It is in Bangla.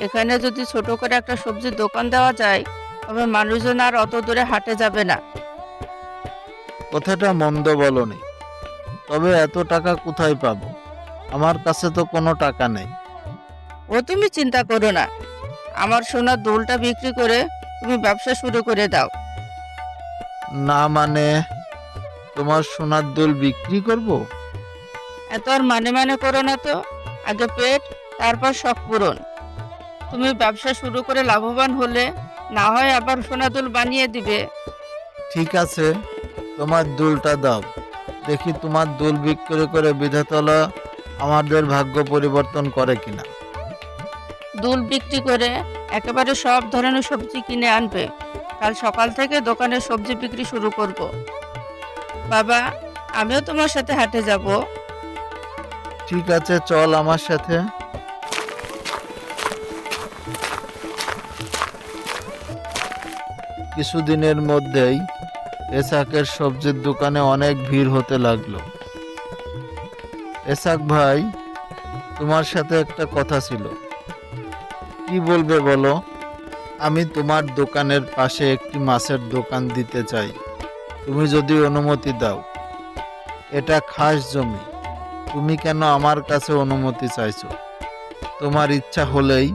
এখানে যদি ছোট করে একটা সবজির দোকান দেওয়া যায়, তবে মানুষজন আর অত দূরে হাটে যাবে না। কথাটা মন্দ বলনি, তবে এত টাকা কোথায় পাবো? আমার কাছে তো কোনো টাকা নেই। ও তুমি চিন্তা করো না, আমার সোনার দুলটা বিক্রি করে তুমি ব্যবসা শুরু করে দাও। না মানে, তোমার সোনার দুল বিক্রি করব? এত আর মানে মানে করো না তো। আগে পেট, তারপর শখ পূরণ। তুমি ব্যবসা শুরু করে লাভবান হলে না হয় আবার সোনা দুল বানিয়ে দিবে। ঠিক আছে, তোমার দুলটা দাও। দেখি তোমার দুল বিক্রি করে বিধাতালা আমাদের ভাগ্য পরিবর্তন করে কিনা। দুল বিক্রি করে একেবারে সব ধরনের সবজি কিনে আনবে। কাল সকাল থেকে দোকানে সবজি বিক্রি শুরু করব। বাবা, আমিও তোমার সাথে হাটে যাব। ঠিক আছে, চল আমার সাথে। কিছুদিনের মধ্যেই এসাকের সবজির দোকানে অনেক ভিড় হতে লাগলো। এসাক ভাই, তোমার সাথে একটা কথা ছিল। কি বলবে বলো? আমি তোমার দোকানের পাশে একটি মাছের দোকান দিতে চাই, তুমি যদি অনুমতি দাও। এটা খাস জমি, তুমি কেন আমার কাছে অনুমতি চাইছো? তোমার ইচ্ছা হলেই